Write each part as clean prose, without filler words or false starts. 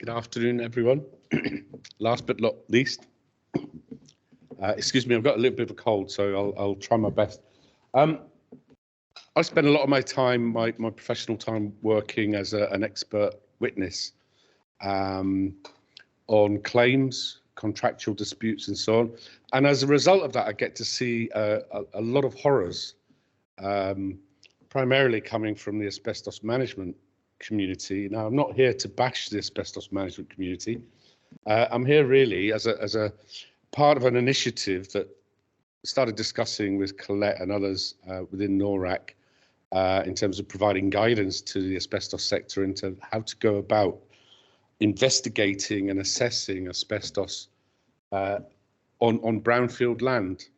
Good afternoon, everyone. Last but not least, excuse me, I've got a little bit of a cold, so I'll try my best. I spend a lot of my time, my professional time, working as an expert witness on claims, contractual disputes, and so on. And as a result of that, I get to see a lot of horrors, primarily coming from the asbestos management community. Now, I'm not here to bash the asbestos management community. I'm here really as a part of an initiative that started discussing with Colette and others within NORAC in terms of providing guidance to the asbestos sector into how to go about investigating and assessing asbestos on brownfield land,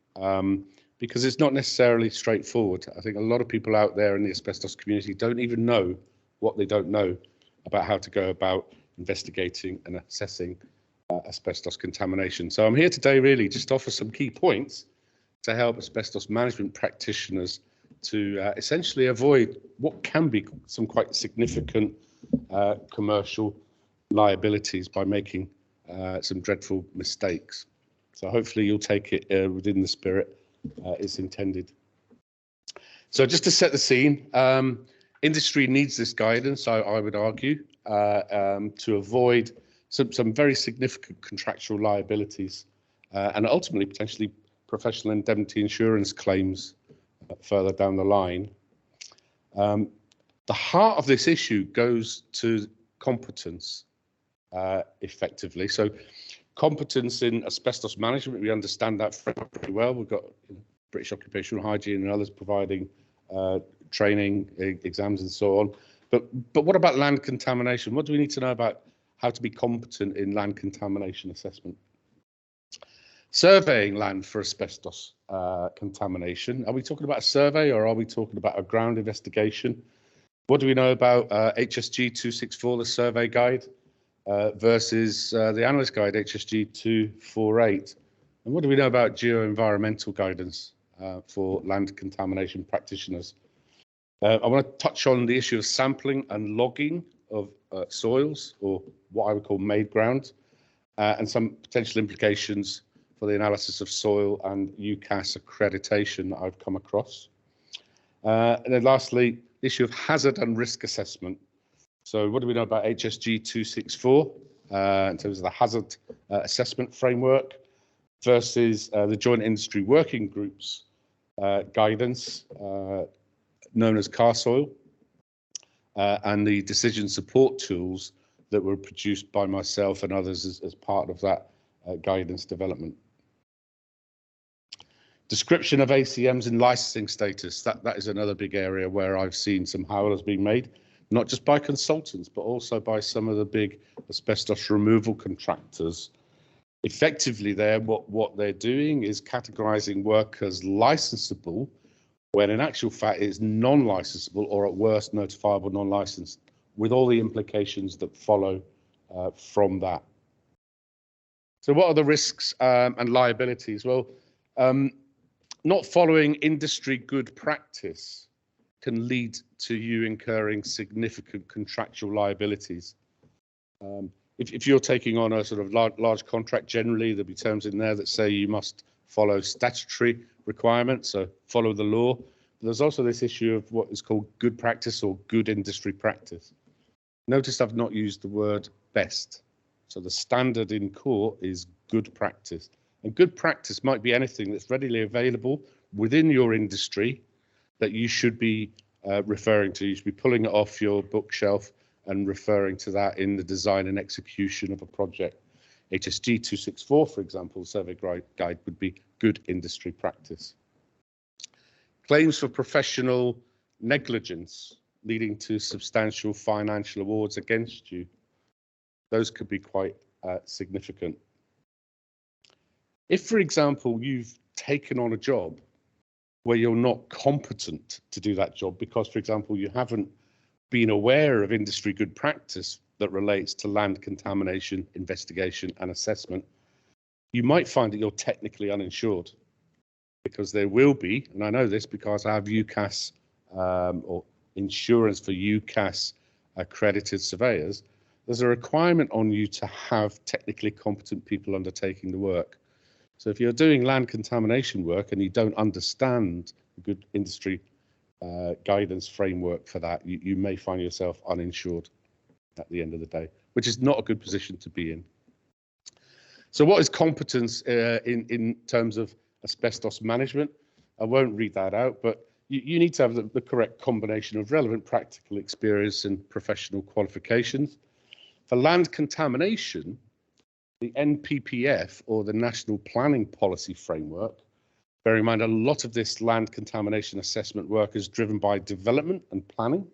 because it's not necessarily straightforward. I think a lot of people out there in the asbestos community don't even know what they don't know about how to go about investigating and assessing asbestos contamination. So I'm here today really just to offer some key points to help asbestos management practitioners to essentially avoid what can be some quite significant commercial liabilities by making some dreadful mistakes. So hopefully you'll take it within the spirit it's intended. So just to set the scene, industry needs this guidance, I would argue, to avoid some very significant contractual liabilities and ultimately potentially professional indemnity insurance claims further down the line. The heart of this issue goes to competence, effectively. So competence in asbestos management, we understand that pretty well. We've got British Occupational Hygiene and others providing training, exams and so on. But what about land contamination? What do we need to know about how to be competent in land contamination assessment? Surveying land for asbestos contamination. Are we talking about a survey or are we talking about a ground investigation? What do we know about HSG 264, the survey guide, versus the analyst guide HSG 248? And what do we know about geo-environmental guidance for land contamination practitioners? I want to touch on the issue of sampling and logging of soils, or what I would call made ground, and some potential implications for the analysis of soil and UCAS accreditation that I've come across. And then lastly, the issue of hazard and risk assessment. So what do we know about HSG 264 in terms of the hazard assessment framework versus the Joint Industry Working Group's guidance, known as car soil, and the decision support tools that were produced by myself and others as part of that guidance development. Description of ACMs in licensing status, that is another big area where I've seen some howlers being made, not just by consultants, but also by some of the big asbestos removal contractors. Effectively there, what they're doing is categorizing work as licensable, when in actual fact it's non-licensable or at worst notifiable non-licensed, with all the implications that follow from that. So what are the risks and liabilities? Well, not following industry good practice can lead to you incurring significant contractual liabilities. If you're taking on a sort of large contract, generally there'll be terms in there that say you must follow statutory requirements, so follow the law. But there's also this issue of what is called good practice or good industry practice. Notice I've not used the word best. So the standard in court is good practice. And good practice might be anything that's readily available within your industry that you should be referring to. You should be pulling it off your bookshelf and referring to that in the design and execution of a project. HSG 264, for example, survey guide would be good industry practice. Claims for professional negligence leading to substantial financial awards against you. Those could be quite significant. If, for example, you've taken on a job where you're not competent to do that job because, for example, you haven't been aware of industry good practice that relates to land contamination, investigation and assessment, you might find that you're technically uninsured, because there will be, and I know this because I have UCAS or insurance for UCAS accredited surveyors, there's a requirement on you to have technically competent people undertaking the work. So if you're doing land contamination work and you don't understand a good industry guidance framework for that, you may find yourself uninsured at the end of the day, which is not a good position to be in. So what is competence in terms of asbestos management? I won't read that out, but you need to have the correct combination of relevant practical experience and professional qualifications. For land contamination, the NPPF, or the National Planning Policy Framework, bear in mind a lot of this land contamination assessment work is driven by development and planning.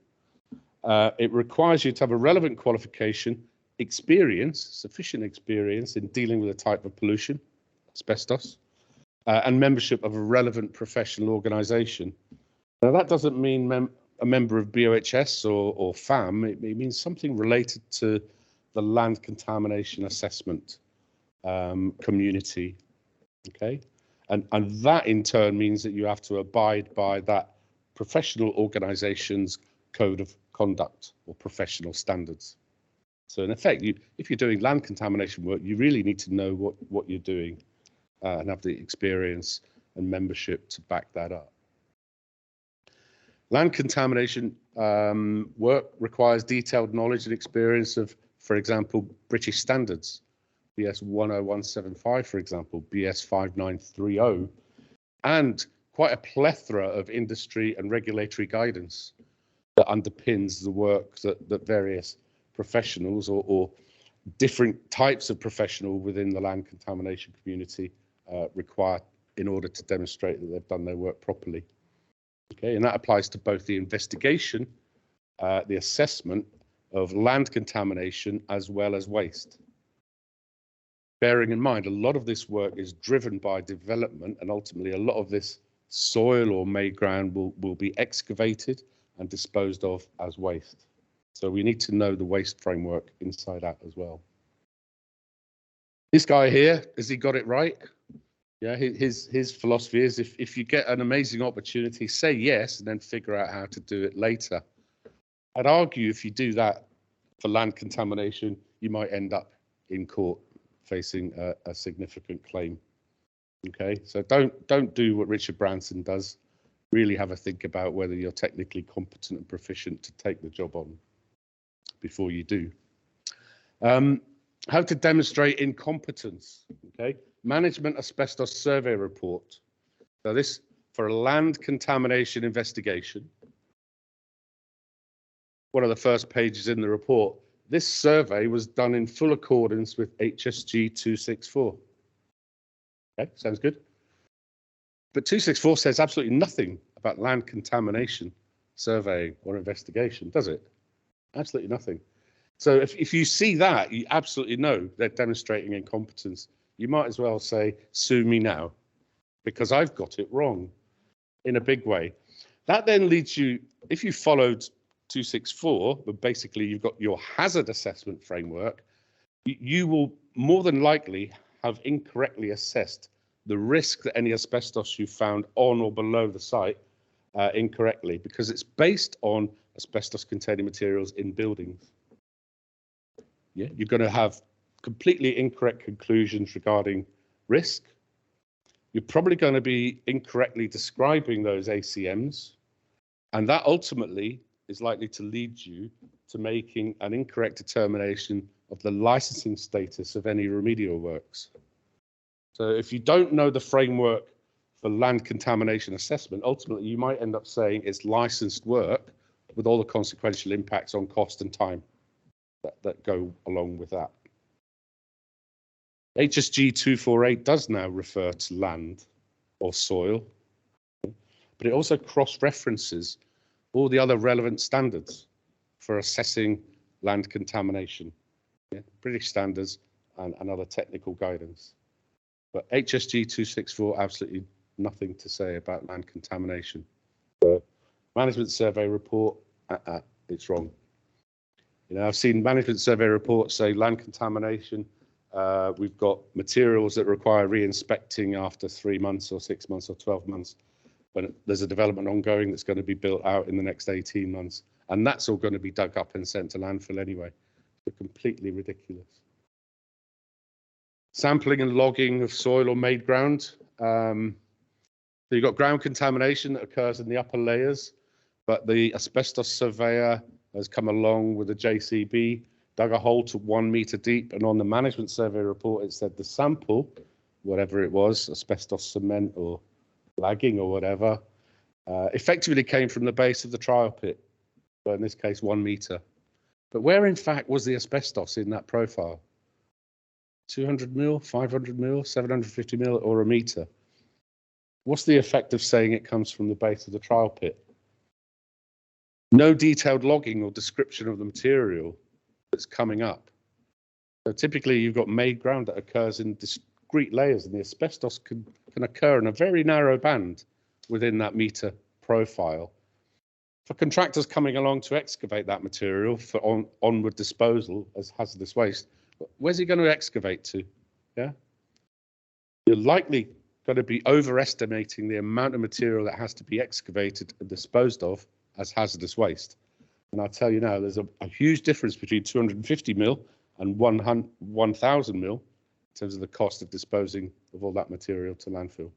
It requires you to have a relevant qualification, experience, sufficient experience in dealing with a type of pollution, asbestos, and membership of a relevant professional organisation. Now, that doesn't mean a member of BOHS or FAM. It means something related to the land contamination assessment community. Okay, and that in turn means that you have to abide by that professional organisation's code of conduct or professional standards. So in effect, if you're doing land contamination work, you really need to know what you're doing and have the experience and membership to back that up. Land contamination work requires detailed knowledge and experience of, for example, British standards, BS 10175, for example, BS 5930, and quite a plethora of industry and regulatory guidance that underpins the work that various professionals or different types of professional within the land contamination community require in order to demonstrate that they've done their work properly. Okay, and that applies to both the investigation, the assessment of land contamination, as well as waste. Bearing in mind, a lot of this work is driven by development, and ultimately a lot of this soil or made ground will be excavated and disposed of as waste. So we need to know the waste framework inside out as well. This guy here, has he got it right? Yeah, his philosophy is if you get an amazing opportunity, say yes, and then figure out how to do it later. I'd argue if you do that for land contamination, you might end up in court facing a significant claim. Okay, so don't do what Richard Branson does. Really have a think about whether you're technically competent and proficient to take the job on before you do. How to demonstrate incompetence. Okay, management asbestos survey report. So this for a land contamination investigation. One of the first pages in the report. This survey was done in full accordance with HSG 264. Okay, sounds good. But 264 says absolutely nothing about land contamination surveying or investigation, does it? Absolutely nothing. So if you see that, you absolutely know they're demonstrating incompetence. You might as well say, sue me now, because I've got it wrong in a big way. That then leads you, if you followed 264, but basically you've got your hazard assessment framework, you will more than likely have incorrectly assessed the risk that any asbestos you found on or below the site incorrectly, because it's based on asbestos containing materials in buildings. Yeah, you're going to have completely incorrect conclusions regarding risk. You're probably going to be incorrectly describing those ACMs, and that ultimately is likely to lead you to making an incorrect determination of the licensing status of any remedial works. So if you don't know the framework for land contamination assessment, ultimately you might end up saying it's licensed work with all the consequential impacts on cost and time that go along with that. HSG 248 does now refer to land or soil, but it also cross-references all the other relevant standards for assessing land contamination, British standards and other technical guidance. But HSG 264, absolutely nothing to say about land contamination. So, management survey report, it's wrong. You know, I've seen management survey reports say land contamination. We've got materials that require re-inspecting after 3 months or 6 months or 12 months. When there's a development ongoing that's going to be built out in the next 18 months. And that's all going to be dug up and sent to landfill anyway. They're completely ridiculous. Sampling and logging of soil or made ground. So you've got ground contamination that occurs in the upper layers, but the asbestos surveyor has come along with a JCB, dug a hole to 1 meter deep, and on the management survey report, it said the sample, whatever it was, asbestos cement or lagging or whatever, effectively came from the base of the trial pit, so in this case 1 meter. But where in fact was the asbestos in that profile? 200 mil, 500 mil, 750 mil, or a meter? What's the effect of saying it comes from the base of the trial pit? No detailed logging or description of the material that's coming up. So typically you've got made ground that occurs in discrete layers, and the asbestos can occur in a very narrow band within that meter profile. For contractors coming along to excavate that material for onward disposal as hazardous waste, where's he going to excavate to? Yeah, you're likely going to be overestimating the amount of material that has to be excavated and disposed of as hazardous waste. And I'll tell you now, there's a huge difference between 250 mil and 1,000 mil in terms of the cost of disposing of all that material to landfill.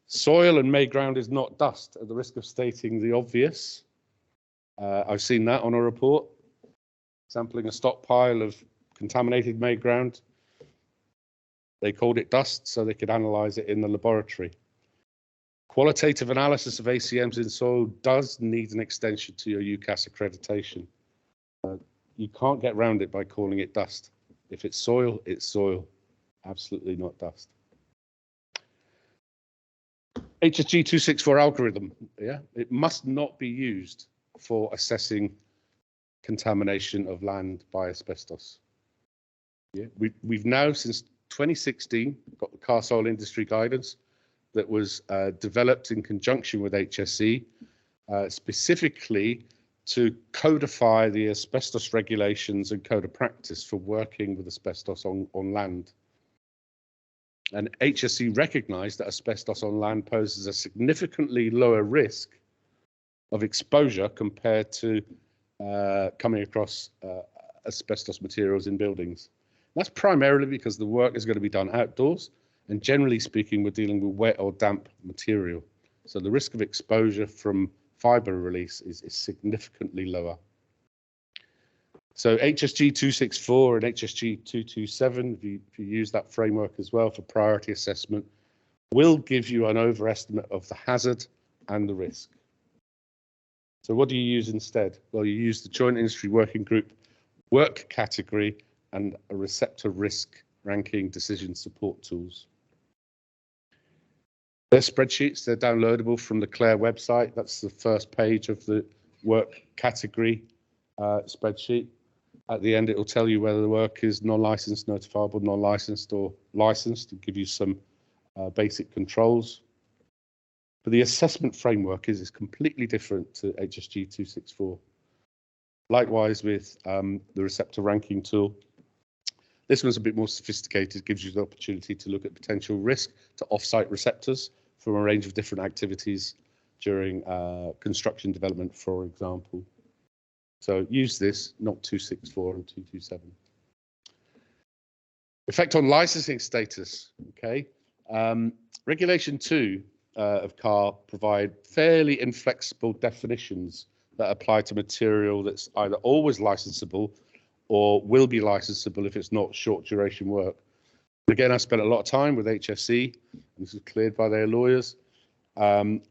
Soil and made ground is not dust, at the risk of stating the obvious. I've seen that on a report, sampling a stockpile of contaminated made ground. They called it dust so they could analyze it in the laboratory. Qualitative analysis of ACMs in soil does need an extension to your UCAS accreditation. You can't get around it by calling it dust. If it's soil, it's soil. Absolutely not dust. HSG 264 algorithm, yeah, it must not be used for assessing contamination of land by asbestos. Yeah, we've now, since 2016, got the car soil industry guidance that was developed in conjunction with HSE, specifically to codify the asbestos regulations and code of practice for working with asbestos on land. And HSE recognised that asbestos on land poses a significantly lower risk of exposure compared to coming across asbestos materials in buildings. That's primarily because the work is going to be done outdoors, and generally speaking, we're dealing with wet or damp material. So the risk of exposure from fibre release is significantly lower. So HSG 264 and HSG 227, if you use that framework as well for priority assessment, will give you an overestimate of the hazard and the risk. So what do you use instead? Well, you use the Joint Industry Working Group work category and a receptor risk ranking decision support tools. They're spreadsheets, they're downloadable from the CLARE website. That's the first page of the work category spreadsheet. At the end, it will tell you whether the work is non-licensed, notifiable, non-licensed, or licensed, to give you some basic controls. But the assessment framework is completely different to HSG 264. Likewise with the receptor ranking tool. This one's a bit more sophisticated, gives you the opportunity to look at potential risk to off-site receptors from a range of different activities during construction development, for example. So use this, not 264 and 227. Effect on licensing status, okay. Regulation 2 of CAR provide fairly inflexible definitions that apply to material that's either always licensable or will be licensable if it's not short duration work. Again, I spent a lot of time with HSE, and this is cleared by their lawyers.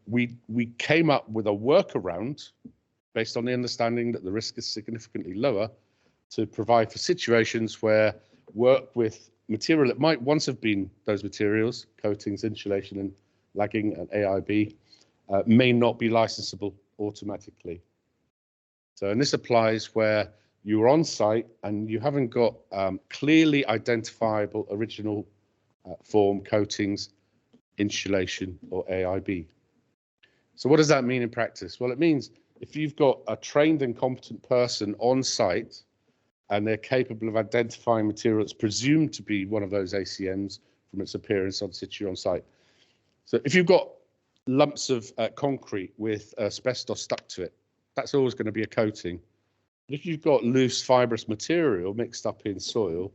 We came up with a workaround based on the understanding that the risk is significantly lower to provide for situations where work with material that might once have been those materials, coatings, insulation and lagging and AIB, may not be licensable automatically. So, and this applies where you're on site and you haven't got clearly identifiable original form coatings, insulation or AIB. So what does that mean in practice? Well, it means if you've got a trained and competent person on site and they're capable of identifying material that's presumed to be one of those ACMs from its appearance on situ on site. So if you've got lumps of concrete with asbestos stuck to it, that's always going to be a coating. If you've got loose fibrous material mixed up in soil,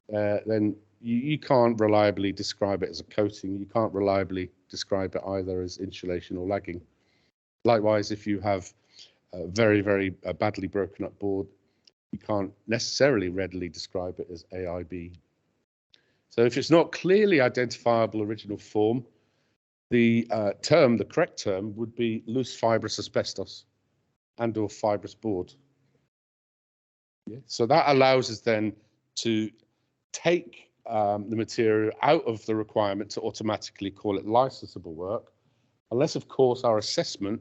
then you can't reliably describe it as a coating. You can't reliably describe it either as insulation or lagging. Likewise, if you have a very badly broken up board, you can't necessarily readily describe it as AIB. So if it's not clearly identifiable original form, the correct term would be loose fibrous asbestos and or fibrous board. Yeah. So that allows us then to take the material out of the requirement to automatically call it licensable work, unless of course our assessment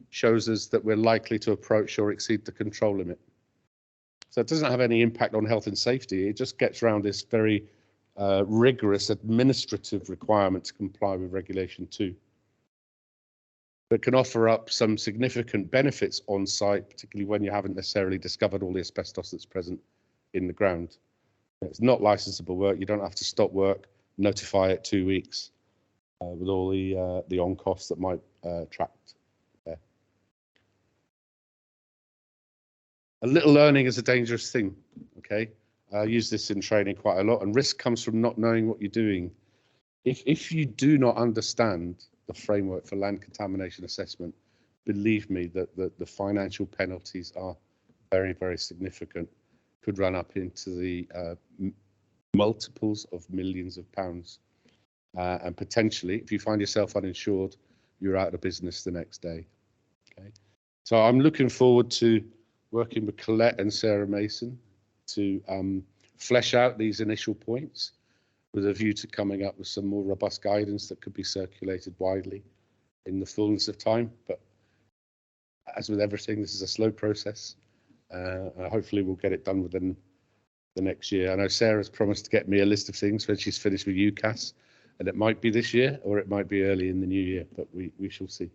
shows us that we're likely to approach or exceed the control limit. So it doesn't have any impact on health and safety. It just gets around this very rigorous administrative requirement to comply with Regulation 2. That can offer up some significant benefits on site, particularly when you haven't necessarily discovered all the asbestos that's present in the ground. It's not licensable work. You don't have to stop work, notify it 2 weeks with all the on costs that might tract there. A little learning is a dangerous thing. Okay, I use this in training quite a lot, and risk comes from not knowing what you're doing. If you do not understand the framework for land contamination assessment, believe me that the financial penalties are very significant. Could run up into the multiples of millions of pounds, and potentially, if you find yourself uninsured, you're out of business the next day. Okay, so I'm looking forward to working with Colette and Sarah Mason to flesh out these initial points, with a view to coming up with some more robust guidance that could be circulated widely in the fullness of time. But as with everything, this is a slow process. Hopefully we'll get it done within the next year. I know Sarah's promised to get me a list of things when she's finished with UCAS, and it might be this year or it might be early in the new year, but we shall see.